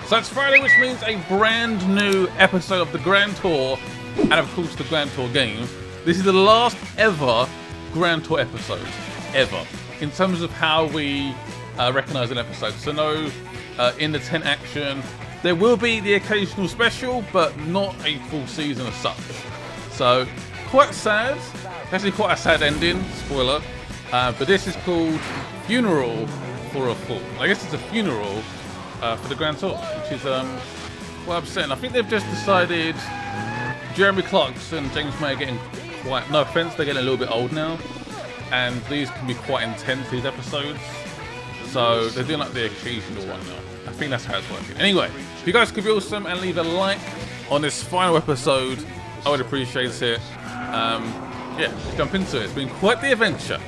So it's Friday, which means a brand new episode of the Grand Tour, and of course the Grand Tour game. This is the last ever Grand Tour episode, ever, in terms of how we recognise an episode. So no in the tent action. There will be the occasional special, but not a full season as such. So quite sad, actually quite a sad ending, spoiler. But this is called Funeral for a Fool. I guess it's a funeral for the Grand Tour, which is quite upsetting. I think they've just decided Jeremy Clarkson, James May are getting quite, no offence, they're getting a little bit old now, and these can be quite intense, these episodes. So they're doing like the occasional one now. I think that's how it's working. Anyway, if you guys could be awesome and leave a like on this final episode, I would appreciate it. Yeah, let's jump into it. It's been quite the adventure.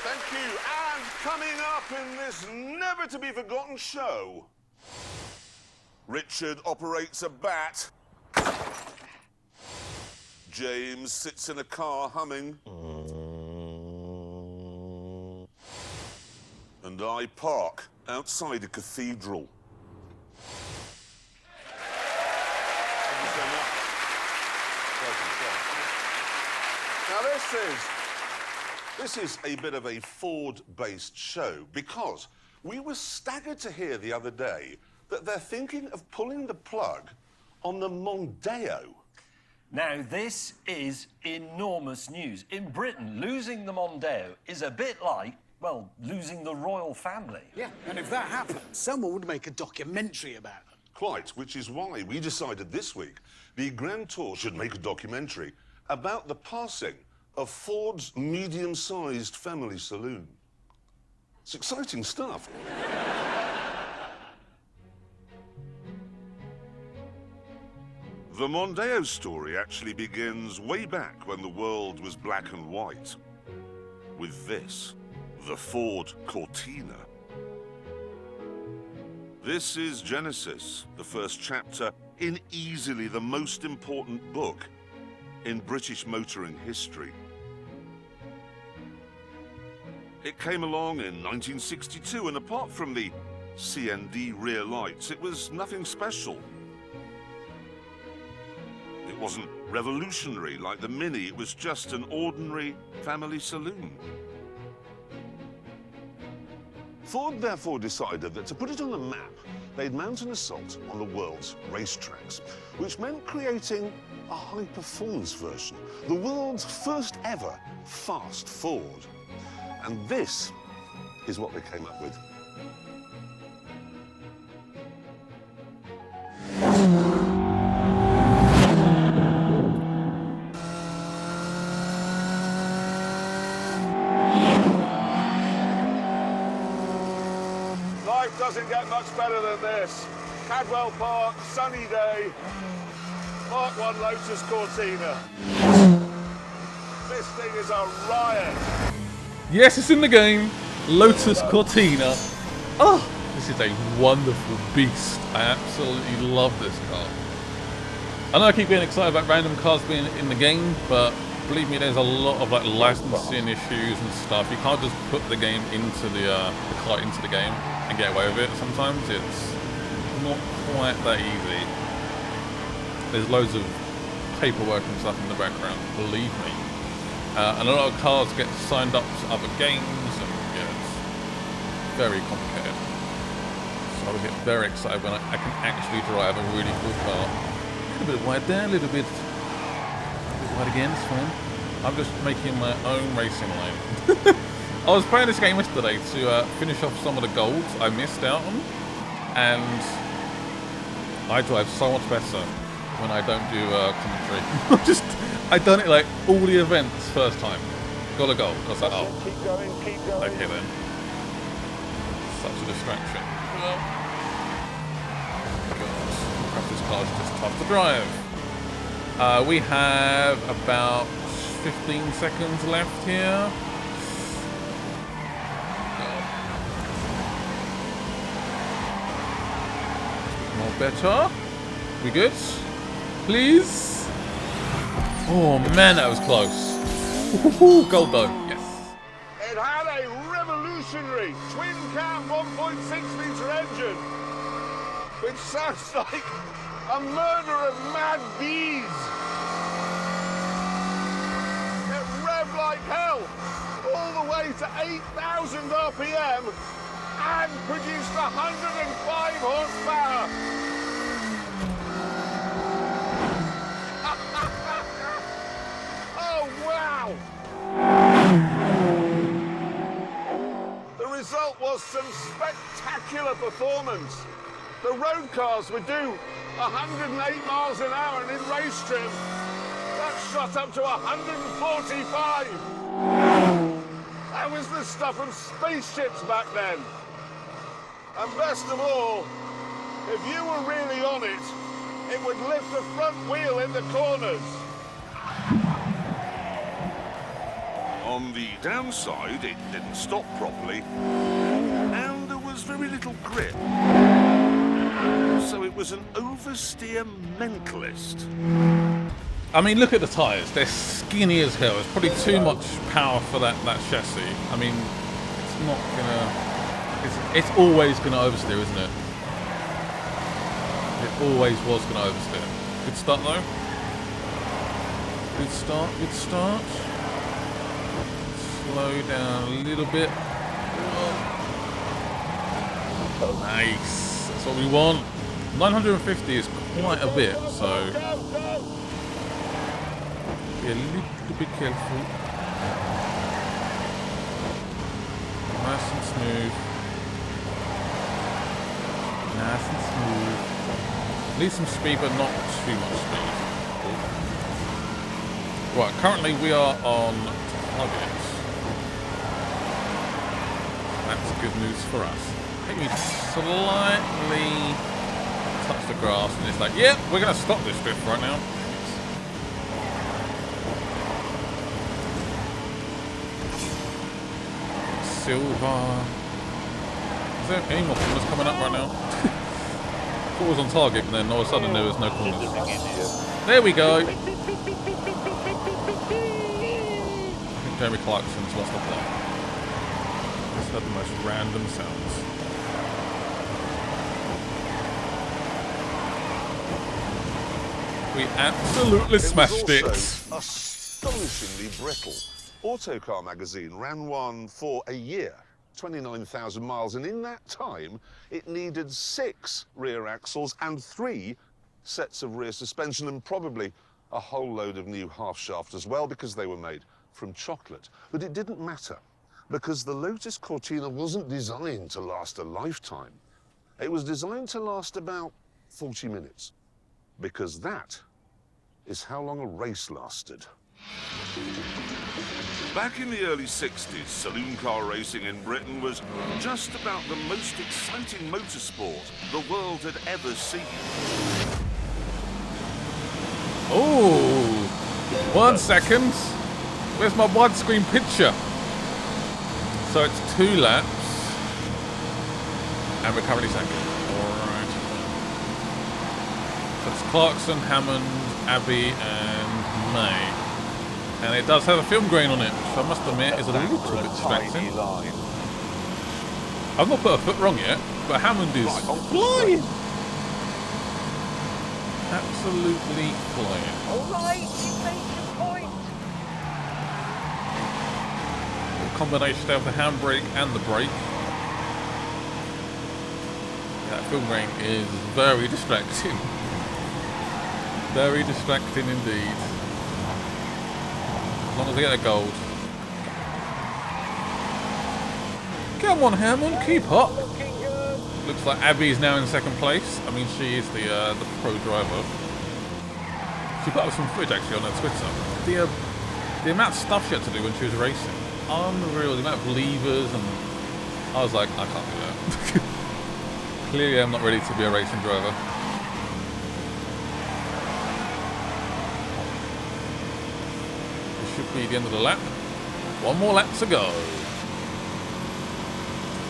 Thank you. And coming up in this never-to-be-forgotten show, Richard operates a bat. James sits in a car humming. And I park outside a cathedral. Thank you so much. Welcome, sir. Now this is a bit of a Ford-based show because we were staggered to hear the other day that they're thinking of pulling the plug on the Mondeo. Now, this is enormous news. In Britain, losing the Mondeo is a bit like, well, losing the royal family. Yeah, and if that happened, someone would make a documentary about them. Quite, which is why we decided this week the Grand Tour should make a documentary about the passing of Ford's medium-sized family saloon. It's exciting stuff. The Mondeo story actually begins way back when the world was black and white. With this, the Ford Cortina. This is Genesis, the first chapter in easily the most important book in British motoring history. It came along in 1962, and apart from the CND rear lights, it was nothing special. It wasn't revolutionary like the Mini, it was just an ordinary family saloon. Ford therefore decided that to put it on a map, they'd mount an assault on the world's racetracks, which meant creating a high-performance version, the world's first ever fast Ford. And this is what they came up with. Life doesn't get much better than this. Cadwell Park, sunny day. Mark 1 Lotus Cortina. This thing is a riot. Yes, it's in the game. Lotus Cortina. Oh, this is a wonderful beast. I absolutely love this car. I know I keep getting excited about random cars being in the game, but believe me, there's a lot of like licensing issues and stuff. You can't just put the game into the car into the game and get away with it. Sometimes it's not quite that easy. There's loads of paperwork and stuff in the background, believe me. And a lot of cars get signed up to other games, and yeah, it's very complicated. So I would get very excited when I can actually drive a really cool car. A little bit wide there, a little bit wide again, it's fine. I'm just making my own racing lane. I was playing this game yesterday to finish off some of the golds I missed out on, and I drive so much better when I don't do commentary. I done it like all the events first time. Got a goal. I was like, oh, Keep going, keep going. okay then. Such a distraction. Well, perhaps this car's just tough to drive. We have about 15 seconds left here. More better. We good? Please? Oh man, that was close. Gold though, yes. It had a revolutionary twin-cam 1.6-litre engine, which sounds like a murder of mad bees. It revved like hell, all the way to 8,000 RPM, and produced 105 horsepower. Oh, wow! The result was some spectacular performance. The road cars would do 108 miles an hour, and in race trim, that shot up to 145. That was the stuff of spaceships back then. And best of all, if you were really on it, it would lift the front wheel in the corners. On the downside, it didn't stop properly, and there was very little grip. So it was an oversteer mentalist. I mean, look at the tyres. They're skinny as hell. It's probably too much power for that chassis. I mean, it's not gonna... It's always gonna oversteer, isn't it? It always was gonna oversteer. Good start though. Good start, good start. Slow down a little bit. Oh, nice. That's what we want. 950 is quite a bit, so be a little bit careful. Nice and smooth. Nice and smooth. Need some speed, but not too much speed. Right, currently we are on target. That's good news for us. I think we slightly touch the grass and it's like, yep, we're going to stop this drift right now. Silver. Is there any more corners coming up right now? I thought it was on target, but then all of a sudden there was no corners. There we go. I think Jeremy Clarkson's lost the plot. Just had the most random sounds. We absolutely smashed it. Astonishingly brittle. Autocar magazine ran one for a year, 29,000 miles, and in that time it needed 6 rear axles and 3 sets of rear suspension, and probably a whole load of new half shaft as well, because they were made from chocolate. But it didn't matter, because the Lotus Cortina wasn't designed to last a lifetime. It was designed to last about 40 minutes, because that is how long a race lasted. Back in the early 60s, saloon car racing in Britain was just about the most exciting motorsport the world had ever seen. Oh, 1 second. Where's my widescreen picture? So it's 2 laps. And we're currently second. Alright. So it's Clarkson, Hammond, Abbey, and May. And it does have a film grain on it, which I must admit is a little bit distracting. I've not put a foot wrong yet, but Hammond is flying. Absolutely flying. All right, you made your point. A combination of the handbrake and the brake. That film ring is very distracting. Very distracting indeed. As long as I get a gold. Come on, Hammond, keep up. Looks like Abby is now in second place. I mean, she is the pro driver. She put up some footage actually on her Twitter. The amount of stuff she had to do when she was racing, unreal. The amount of levers, and I was like, I can't do that. Clearly, I'm not ready to be a racing driver. This should be the end of the lap. One more lap to go.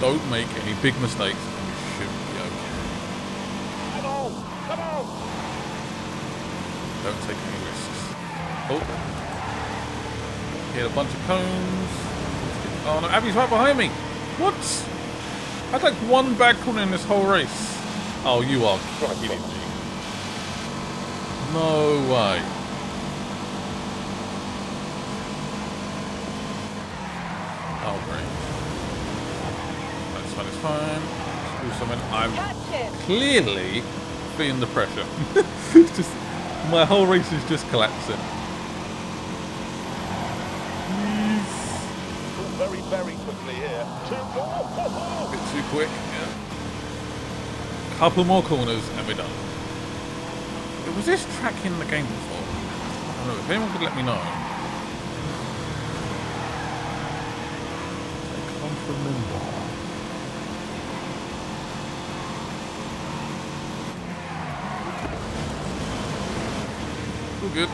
Don't make any big mistakes. You should be okay. Come on, come on. Don't take any risks. Oh. Hit a bunch of cones. Oh no, Abby's right behind me. What? I had like one bad corner in this whole race. Oh, you are kidding me. No way. Oh, great. That's fine, it's fine. Let's do something. I'm clearly feeling the pressure. It's just, my whole race is just collapsing. Very, very quickly here. A bit too quick, yeah. Couple more corners and we're done. Was this track in the game before? I don't know. If anyone could let me know. I can't remember. All good.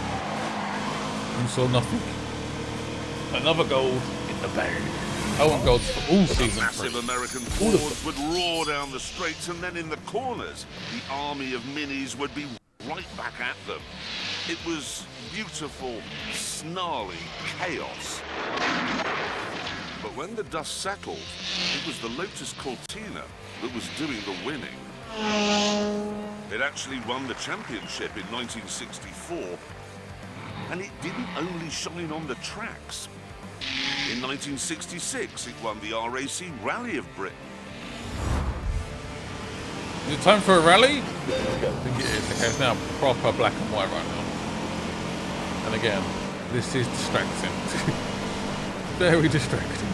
You saw nothing. Another gold in the bag. I want golds for all season. Massive American Fords would roar down the straights, and then in the corners, the army of minis would be right back at them. It was beautiful, snarly chaos. But when the dust settled, it was the Lotus Cortina that was doing the winning. It actually won the championship in 1964, and it didn't only shine on the tracks. In 1966, it won the RAC Rally of Britain. Is it time for a rally? I think it is. Okay, it's now proper black and white right now. And again, this is distracting. Very distracting.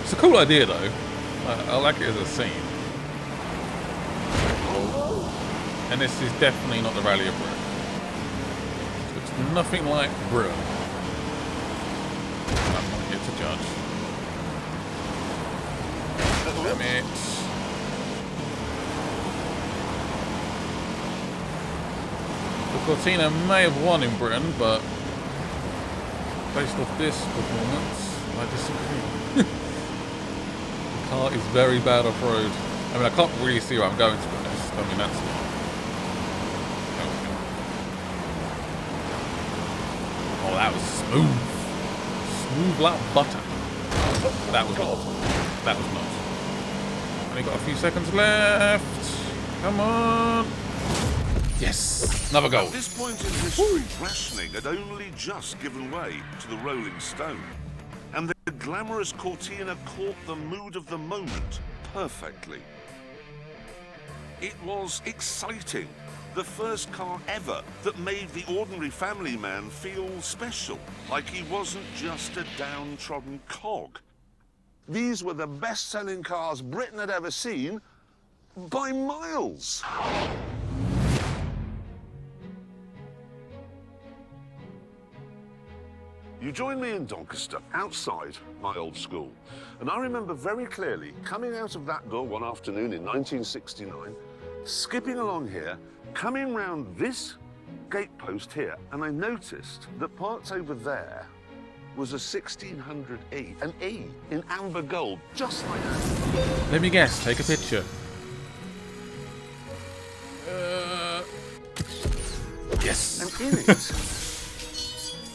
It's a cool idea though. I like it as a scene. And this is definitely not the Rally of Britain. It's nothing like Britain. I'm not here to judge. Damn it. The Cortina may have won in Britain, but based off this performance, I disagree. The car is very bad off-road. I mean, I can't really see where I'm going, to be honest. I mean, that's... Oh, that was smooth. Smooth like butter. That was not. That was not. Only got a few seconds left. Come on. Yes. Another goal. At this point in history, rationing had only just given way to the Rolling Stone. And the glamorous Cortina caught the mood of the moment perfectly. It was exciting. The first car ever that made the ordinary family man feel special, like he wasn't just a downtrodden cog. These were the best-selling cars Britain had ever seen by miles. You joined me in Doncaster, outside my old school. And I remember very clearly coming out of that door one afternoon in 1969, skipping along here, coming round this gate post here, and I noticed that parked over there was a 1600E, an E in amber gold, just like that. Let me guess. Take a picture. Yes. And in it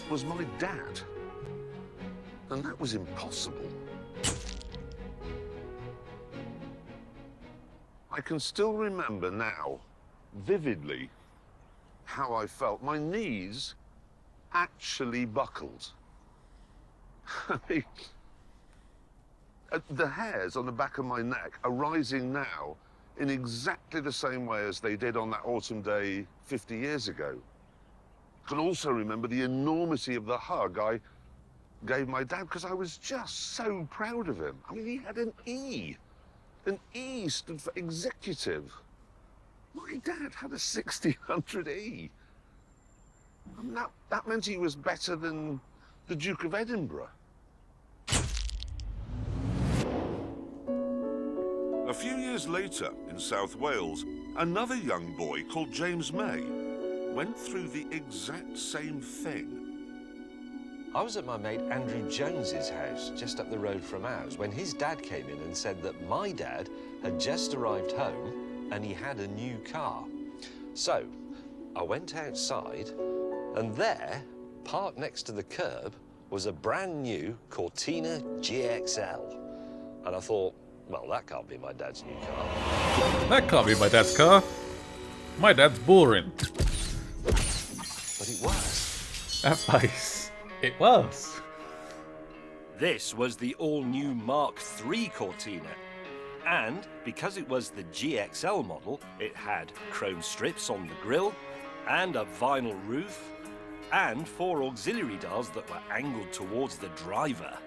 was my dad. And that was impossible. I can still remember now vividly how I felt. My knees actually buckled. I mean, the hairs on the back of my neck are rising now in exactly the same way as they did on that autumn day 50 years ago. I can also remember the enormity of the hug I gave my dad because I was just so proud of him. I mean, he had an E. An E stood for executive. My dad had a 1600E. And that meant he was better than the Duke of Edinburgh. A few years later, in South Wales, another young boy called James May went through the exact same thing. I was at my mate Andrew Jones's house, just up the road from ours, when his dad came in and said that my dad had just arrived home and he had a new car. So, I went outside, and there, parked next to the curb, was a brand new Cortina GXL. And I thought, well, that can't be my dad's new car. That can't be my dad's car. My dad's boring. But it was. That face. It was. This was the all-new Mark III Cortina. And because it was the GXL model, it had chrome strips on the grille, and a vinyl roof, and 4 auxiliary dials that were angled towards the driver.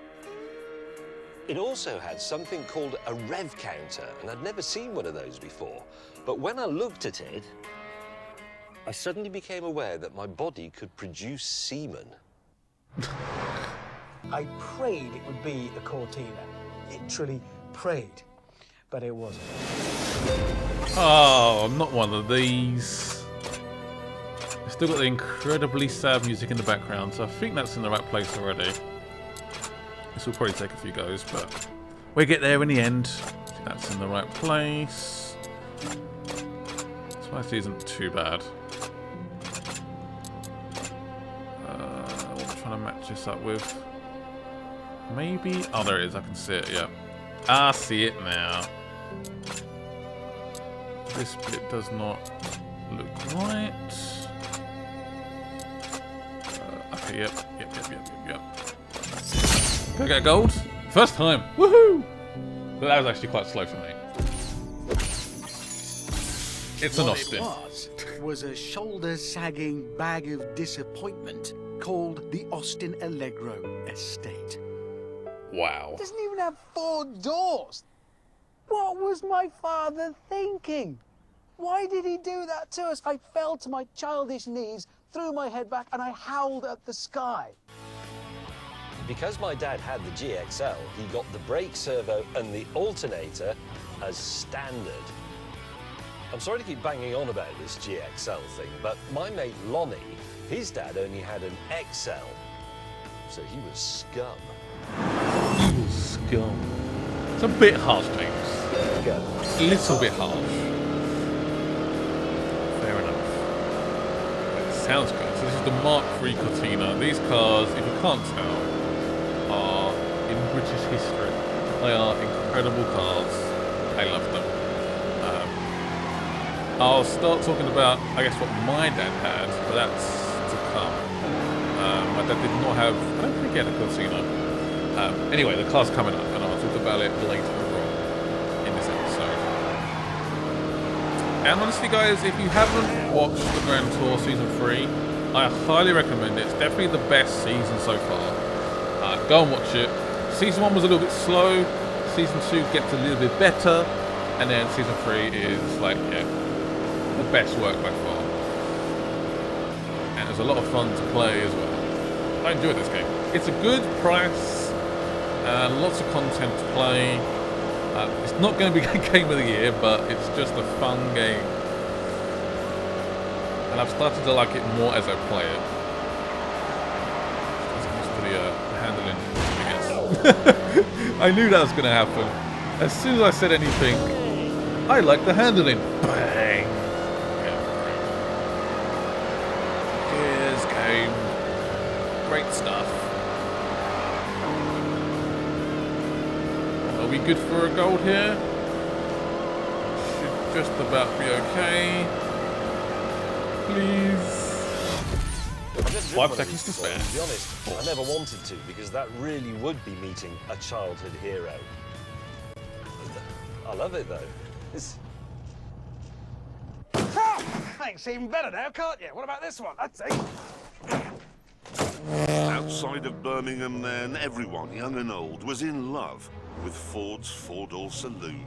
It also had something called a rev counter, and I'd never seen one of those before. But when I looked at it, I suddenly became aware that my body could produce semen. I prayed it would be a Cortina. Literally prayed. But it wasn't. Oh, not one of these. It's still got the incredibly sad music in the background, so I think that's in the right place already. This will probably take a few goes, but we'll get there in the end. That's in the right place. This one actually isn't too bad. What am I trying to match this up with? Maybe? Oh, there it is. I can see it, yeah. I see it now. This bit does not look right. Okay, yep. Can I get gold? First time! Woohoo! But that was actually quite slow for me. It's an Austin. It was a shoulder-sagging bag of disappointment called the Austin Allegro Estate. Wow. It doesn't even have 4 doors. What was my father thinking? Why did he do that to us? I fell to my childish knees, threw my head back, and I howled at the sky. Because my dad had the GXL, he got the brake servo and the alternator as standard. I'm sorry to keep banging on about this GXL thing, but my mate Lonnie, his dad only had an XL, so he was scum. Scum. It's a bit harsh, James. Go. A little bit harsh. Fair enough. It sounds good. So this is the Mark III Cortina. These cars, if you can't tell, are in British history. They are incredible cars. I love them. I'll start talking about, I guess, what my dad had, but that's to come. My dad did not have, I don't think he had a Cortina. Anyway, the car's coming up, and I'll talk about it later on in this episode. And honestly, guys, if you haven't watched the Grand Tour Season 3, I highly recommend it. It's definitely the best season so far. Go and watch it. Season 1 was a little bit slow. Season 2 gets a little bit better. And then Season 3 is, like, yeah, the best work by far. And it's a lot of fun to play as well. I enjoyed this game. It's a good price. Lots of content to play. It's not going to be Game of the Year, but it's just a fun game. And I've started to like it more as I play it. As opposed to the handling, I guess. I knew that was going to happen. As soon as I said anything, I like the handling. Bang! Yeah, cheers, game. Great stuff. Are we good for a gold here? Should just about be okay. Please. I've never driven 5 one of seconds these to before, spare. To be honest, I never wanted to because that really would be meeting a childhood hero. I love it though. It's... Thanks, even better now, can't you? What about this one? That's it. Outside of Birmingham then, everyone, young and old, was in love with Ford's four-door saloon.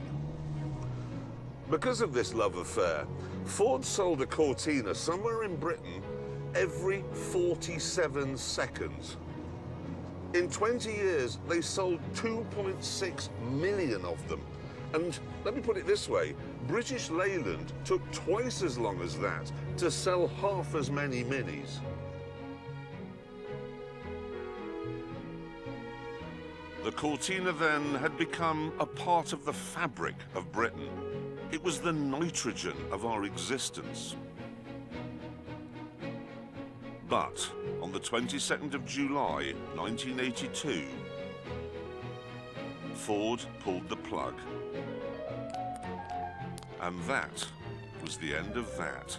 Because of this love affair, Ford sold a Cortina somewhere in Britain every 47 seconds. In 20 years, they sold 2.6 million of them. And let me put it this way, British Leyland took twice as long as that to sell half as many Minis. The Cortina then had become a part of the fabric of Britain. It was the nitrogen of our existence. But on the 22nd of July, 1982, Ford pulled the plug. And that was the end of that.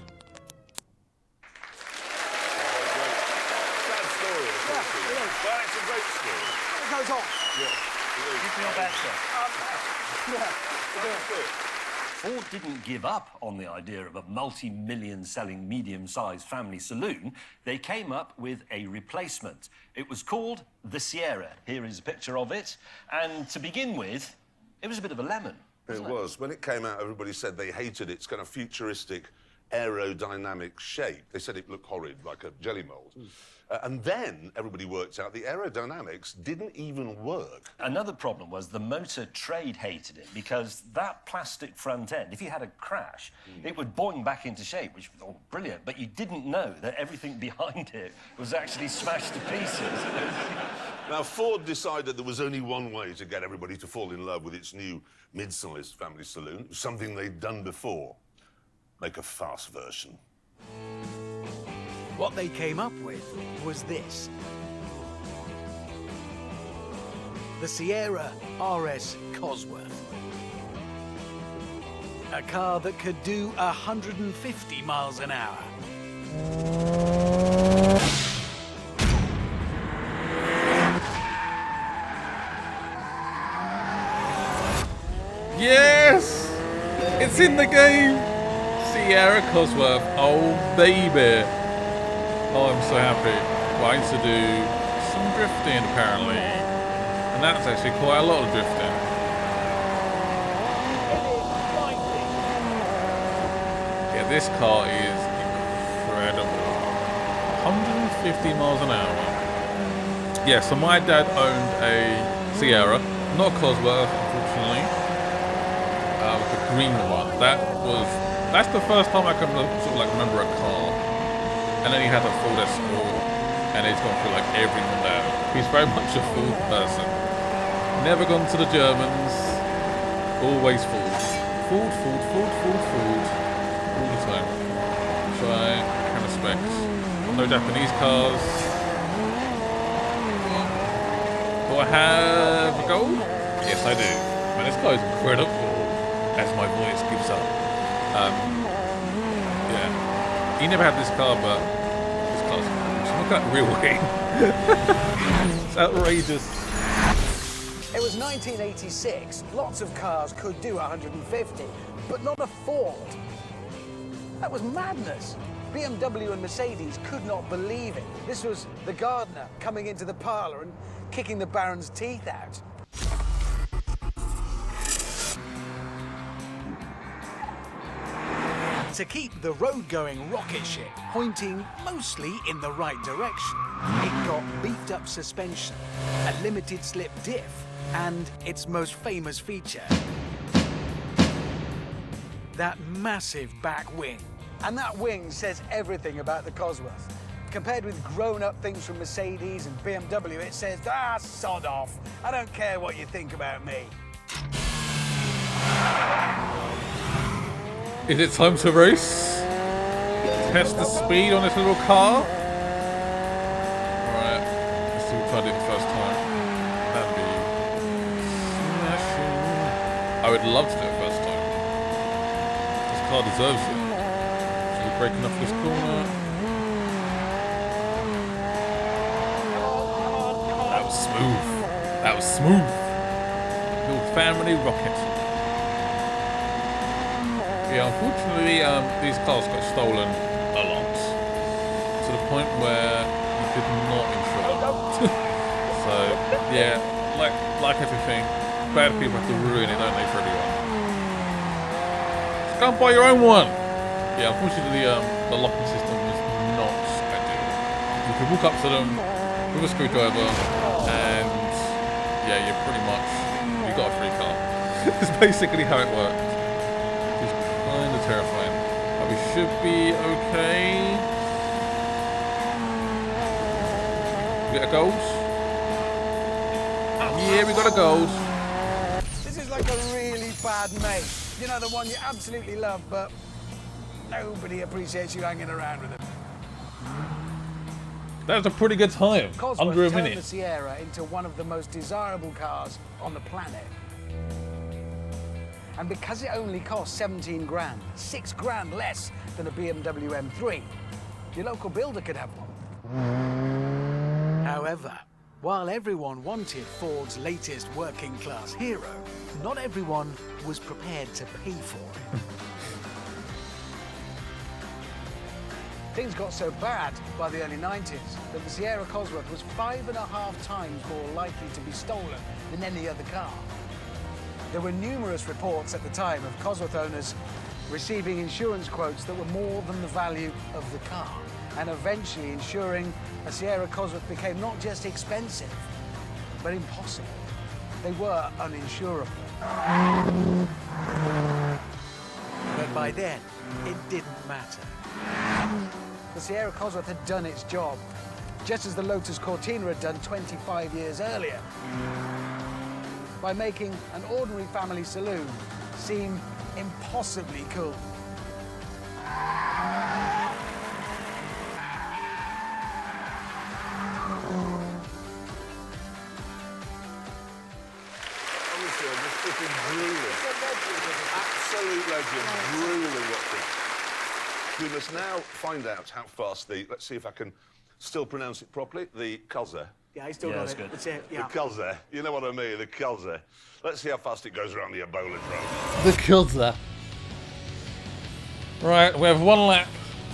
Sad story, of course. But it's a great story. It goes on. You feel better? Yeah. Ford didn't give up on the idea of a multi-million selling medium-sized family saloon. They came up with a replacement. It was called the Sierra. Here is a picture of it. And to begin with, it was a bit of a lemon. It was. When it came out, everybody said they hated its kind of futuristic aerodynamic shape. They said it looked horrid, like a jelly mold. And then everybody worked out the aerodynamics didn't even work. Another problem was the motor trade hated it because that plastic front end, if you had a crash, it would boing back into shape, which was all brilliant, but you didn't know that everything behind it was actually smashed to pieces. Now, Ford decided there was only one way to get everybody to fall in love with its new mid-sized family saloon. It was something they'd done before. Make a fast version. What they came up with was this. The Sierra RS Cosworth. A car that could do 150 miles an hour. Yes! It's in the game! Sierra Cosworth. Oh, baby. Oh, I'm so happy. Well, I used to do some drifting, apparently. And that's actually quite a lot of drifting. Yeah, this car is incredible. 150 miles an hour. Yeah, so my dad owned a Sierra. Not Cosworth, unfortunately. The green one. That's the first time I can sort of like remember a car. And then he had a Ford Escort, and he's gone through like everything there. He's very much a Ford person. Never gone to the Germans. Always Ford. Ford. All the time. Try kind of specs. No Japanese cars. Do I have gold? Yes, I do. Man, this car is incredible. As my voice gives up. Yeah. He never had this car, but this car's cool. Look at that rear wing. It's outrageous. It was 1986. Lots of cars could do 150, but not a Ford. That was madness. BMW and Mercedes could not believe it. This was the gardener coming into the parlour and kicking the Baron's teeth out. To keep the road-going rocket ship pointing mostly in the right direction, it got beefed-up suspension, a limited-slip diff, and its most famous feature, that massive back wing. And that wing says everything about the Cosworth. Compared with grown-up things from Mercedes and BMW, it says, sod off. I don't care what you think about me. Is it time to race? Test the speed on this little car. Alright, let's see if I did it first time. That'd be smashing. I would love to do it first time. This car deserves it. It's really Breaking off this corner. That was smooth. That was smooth. Little family rocket. Yeah, unfortunately, these cars got stolen a lot. To the point where you could not insure them. So, yeah, like everything, bad people have to ruin it, don't they, for everyone? Just go and buy your own one! Yeah, unfortunately, the locking system was not ideal. You could walk up to them with a screwdriver, and yeah, you got a free car. It's basically how it worked. It's kind of terrifying. But we should be okay. We get a gold. Yeah, we got a gold. This is like a really bad mate. You know, the one you absolutely love, but nobody appreciates you hanging around with them. That was a pretty good time. Cosworth Under a turned minute. the Sierra into one of the most desirable cars on the planet. And because it only cost 17 grand, 6 grand less than a BMW M3, your local builder could have one. However, while everyone wanted Ford's latest working class hero, not everyone was prepared to pay for it. Things got so bad by the early 90s that the Sierra Cosworth was 5.5 times more likely to be stolen than any other car. There were numerous reports at the time of Cosworth owners receiving insurance quotes that were more than the value of the car, and eventually ensuring a Sierra Cosworth became not just expensive, but impossible. They were uninsurable. But by then, it didn't matter. The Sierra Cosworth had done its job, just as the Lotus Cortina had done 25 years earlier, by making an ordinary family saloon seem impossibly cool. Honestly, I'm just flipping drooling. Absolute legend, drooling watching. We must now find out how fast let's see if I can still pronounce it properly, the Cuzzer. Yeah, I still got it. That's it, yeah. The Cuzzer, you know what I mean, the Cuzzer. Let's see how fast it goes around the Ebola drone. The Cuzzer. Right, we have 1 lap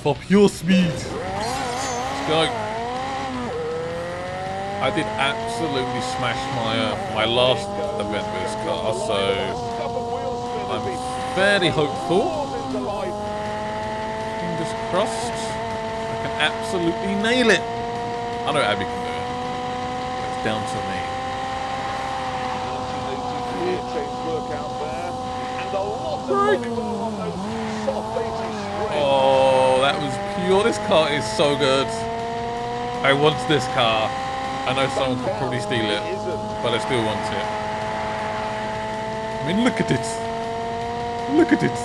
for pure speed. Let's go. I did absolutely smash my last event with this car, so I'm fairly hopeful. Fingers crossed. I can absolutely nail it. I know Abby can do it. It's down to me. Oh, that was pure. This car is so good. I want this car. I know someone could probably steal it, but I still want it. I mean, look at it. Look at it.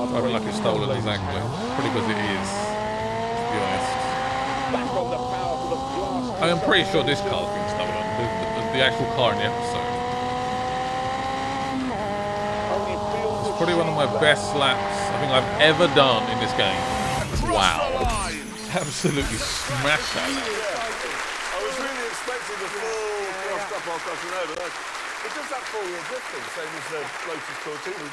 Driving like it's stolen, exactly. Pretty good it is, to be honest. I am pretty sure this car's been stolen, the actual car in the episode. It's probably one of my best laps I think I've ever done in this game. Wow. Absolutely smashed that lap. I was really expecting the full crossed up while crossing over. It does that 4-wheel drifting, same as the Lotus Cortina.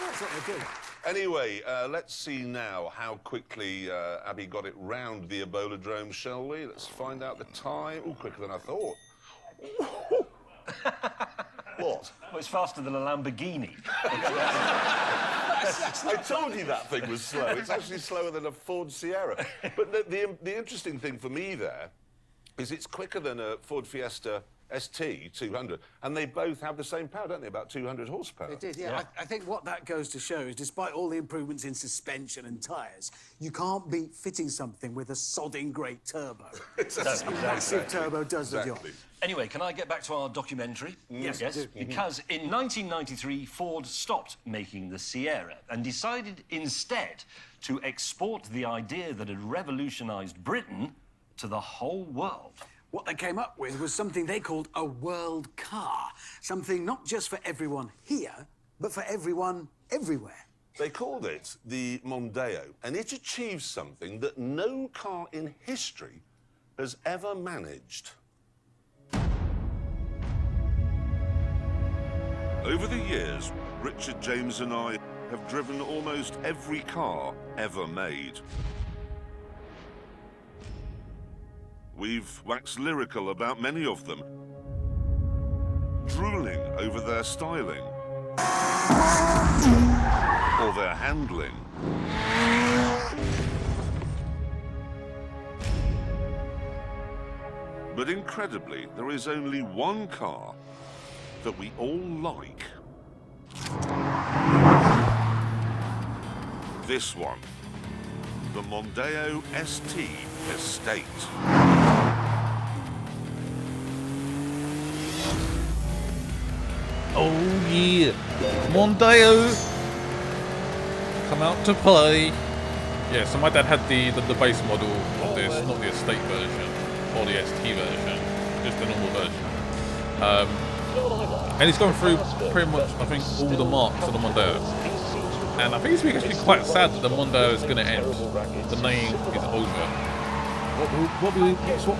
That's what they do. Anyway, let's see now how quickly Abby got it round the Ebola drome, shall we? Let's find out the time. Oh, quicker than I thought. What? Well, it's faster than a Lamborghini. I told you that thing was slow. It's actually slower than a Ford Sierra. But the interesting thing for me there is it's quicker than a Ford Fiesta ST 200, and they both have the same power, don't they? About 200 horsepower. It did, yeah. I think what that goes to show is, despite all the improvements in suspension and tyres, you can't beat fitting something with a sodding great turbo. A massive turbo does the job. Anyway, can I get back to our documentary? Yes. Because in 1993, Ford stopped making the Sierra and decided instead to export the idea that had revolutionised Britain to the whole world. What they came up with was something they called a world car. Something not just for everyone here, but for everyone everywhere. They called it the Mondeo, and it achieves something that no car in history has ever managed. Over the years, Richard James and I have driven almost every car ever made. We've waxed lyrical about many of them, drooling over their styling or their handling. But incredibly, there is only one car that we all like. This one, the Mondeo ST Estate. Oh yeah, Mondeo, come out to play. Yeah, so my dad had the base model of this, not the estate version or the ST version, just the normal version. And he's gone through pretty much, I think, all the marks of the Mondeo. And I think it's actually quite sad that the Mondeo is going to end. The name is over. What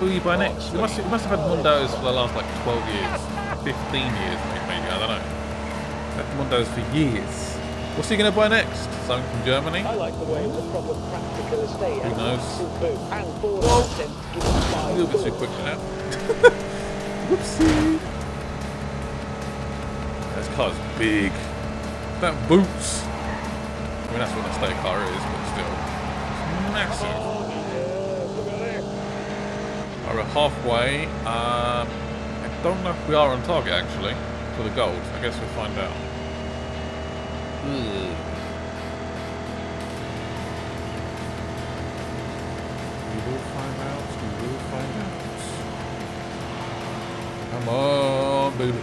will we buy next? We must have had Mondeos for the last like 12 years, 15 years maybe, I don't know. Had Mondeos for years. What's he going to buy next? Something from Germany? I like the way the proper practical estate. Who knows? Whoa! A little bit too quick for that. Whoopsie. This car's big. That boots. I mean, that's what an estate car is, but still. It's massive. Alright, we're halfway. I don't know if we are on target, actually, for the gold. I guess we'll find out. Ugh. We will find out. We will find out. Come on, baby.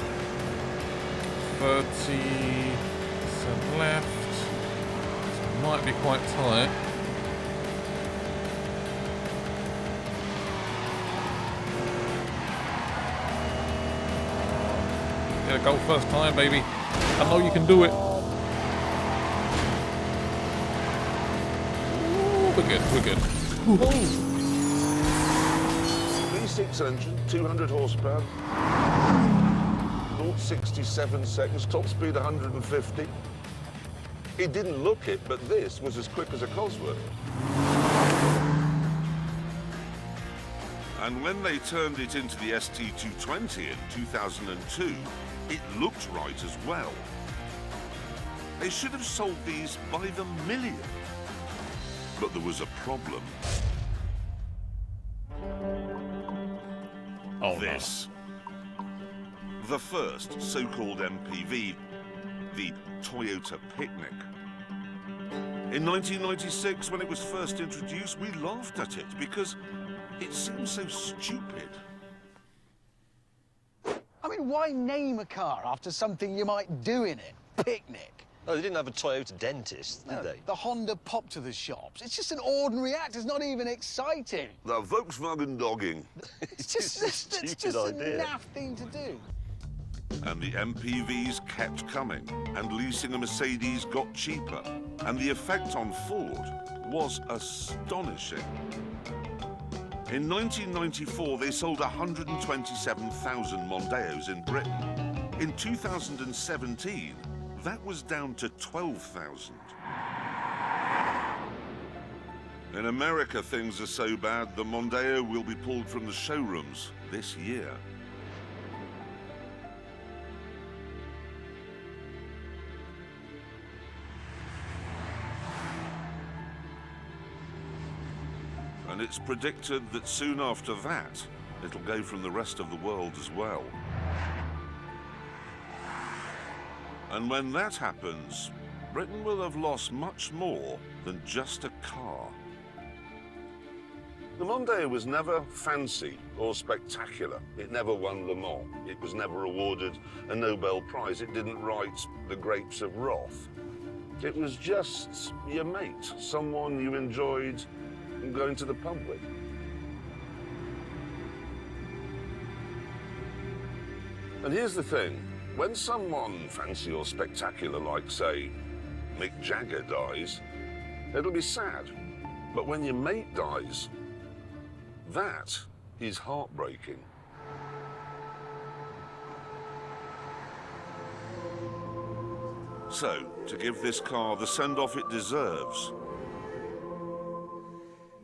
30% left. This might be quite tight. Get a goal first time, baby. I know you can do it. Ooh, we're good, we're good. V6 engine, 200 horsepower. 0-67 seconds, top speed 150. He didn't look it, but this was as quick as a Cosworth. And when they turned it into the ST220 in 2002, it looked right as well. They should have sold these by the million. But there was a problem. Oh, this. The first so-called MPV, the Toyota Picnic. In 1996, when it was first introduced, we laughed at it because it seemed so stupid. I mean, why name a car after something you might do in it? Picnic. No, they didn't have a Toyota dentist, did they? The Honda pop to the shops. It's just an ordinary act. It's not even exciting. The Volkswagen dogging. It's just a naff thing to do. And the MPVs kept coming, and leasing a Mercedes got cheaper, and the effect on Ford was astonishing. In 1994, they sold 127,000 Mondeos in Britain. In 2017, that was down to 12,000. In America, things are so bad, the Mondeo will be pulled from the showrooms this year. And it's predicted that soon after that, it'll go from the rest of the world as well. And when that happens, Britain will have lost much more than just a car. The Mondeo was never fancy or spectacular. It never won Le Mans. It was never awarded a Nobel Prize. It didn't write The Grapes of Wrath. It was just your mate, someone you enjoyed going to the pub with. And here's the thing. When someone fancy or spectacular like, say, Mick Jagger dies, it'll be sad. But when your mate dies, that is heartbreaking. So, to give this car the send-off it deserves,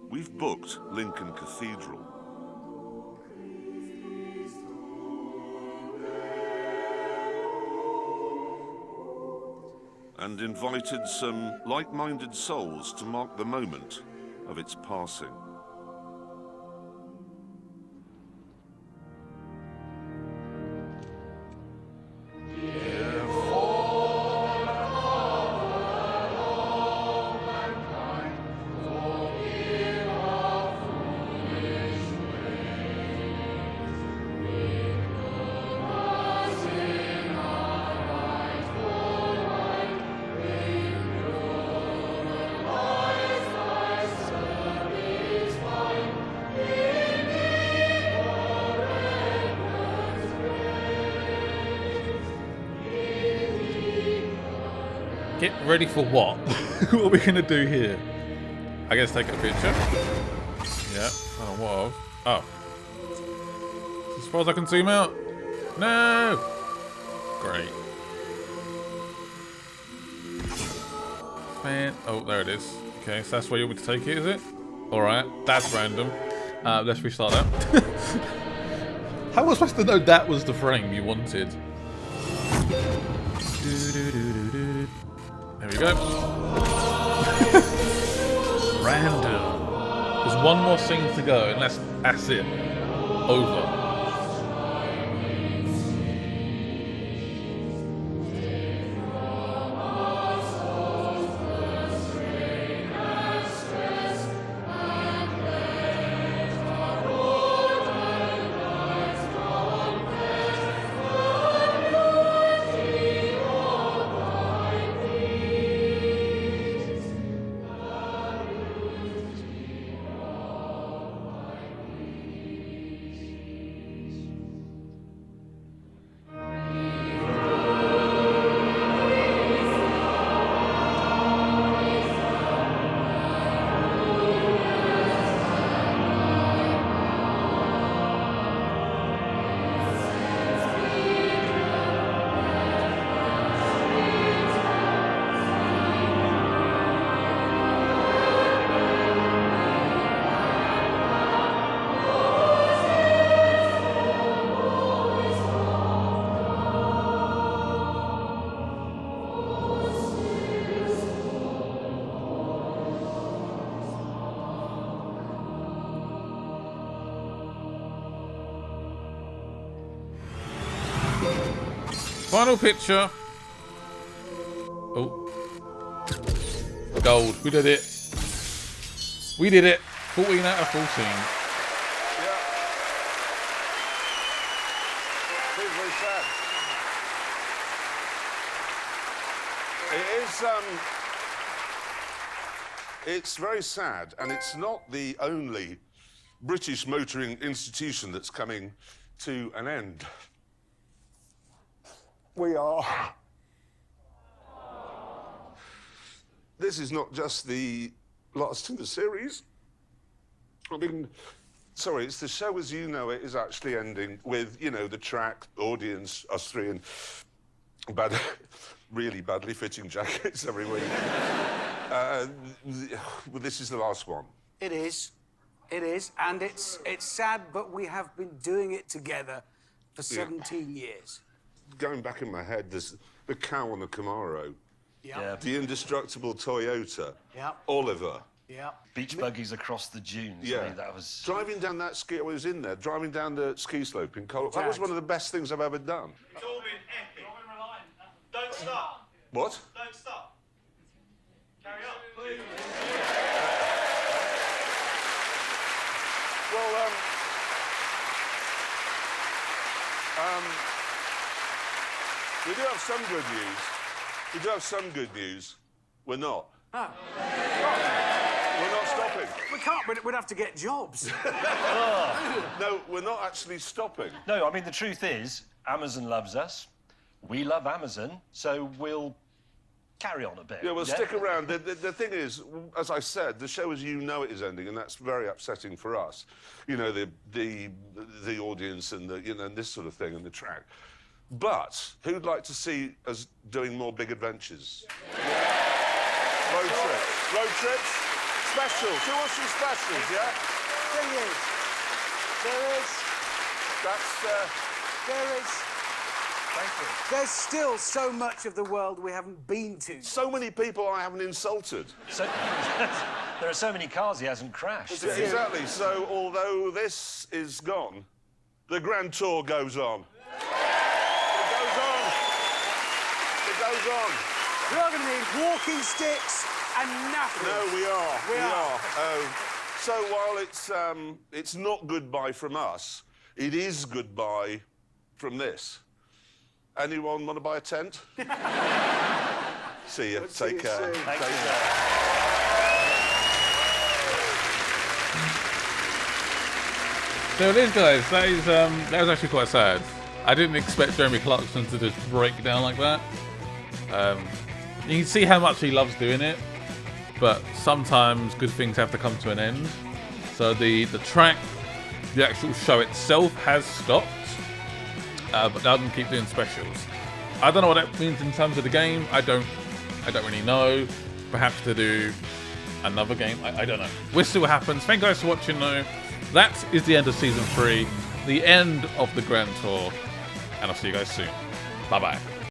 we've booked Lincoln Cathedral. And invited some like-minded souls to mark the moment of its passing. Get ready for what? What are we gonna do here? I guess take a picture. Yeah. Oh, what of? Oh. As far as I can zoom out. No. Great. Man. Oh, there it is. Okay, so that's where you want me to take it, is it? All right. That's random. Let's restart that. How was I supposed to know that was the frame you wanted? There we go. Random. There's one more scene to go, and that's it. Over. Final picture. Oh. Gold. We did it. We did it. 14 out of 14. Yeah. Feels very sad. It is, it's very sad, and it's not the only British motoring institution that's coming to an end. We are. This is not just the last in the series. I mean, sorry, it's the show as you know it is actually ending with, you know, the track, audience, us three, and really badly fitting jackets every week. Well, this is the last one. It is. It is. And it's sad, but we have been doing it together for 17 years. Going back in my head, there's the cow on the Camaro. Yeah. The indestructible Toyota. Yeah. Oliver. Yeah. Beach buggies across the dunes. Yeah. I mean, that was... Driving down that ski, I was in there, driving down the ski slope in Colorado. That was one of the best things I've ever done. It's all been epic. Don't stop. What? Don't stop. Carry on. Please. Well, we do have some good news. We do have some good news. We're not. Oh. We're not stopping. We can't. We'd have to get jobs. No, we're not actually stopping. No, I mean, the truth is, Amazon loves us. We love Amazon, so we'll carry on a bit. Yeah, well, stick around. The thing is, as I said, the show as you know it is ending, and that's very upsetting for us. You know, the audience and and this sort of thing and the track. But who'd like to see us doing more big adventures? Yeah. Road trips, specials. Who wants some specials? Yeah. Thing is, there is. Thank you. There's still so much of the world we haven't been to. So many people I haven't insulted. So, there are so many cars he hasn't crashed. Exactly. So, although this is gone, the Grand Tour goes on. It goes on. It goes on. We are going to need walking sticks and nappies. No, we are. We are. So while it's not goodbye from us, it is goodbye from this. Anyone want to buy a tent? See you. Take care. Thank you. So it is, guys. That was actually quite sad. I didn't expect Jeremy Clarkson to just break down like that. You can see how much he loves doing it, but sometimes good things have to come to an end. So the track, the actual show itself has stopped, but doesn't keep doing specials. I don't know what that means in terms of the game. I don't really know. Perhaps to do another game. I don't know. We'll see what happens. Thank you guys for watching though. That is the end of season 3, the end of the Grand Tour, and I'll see you guys soon. Bye bye.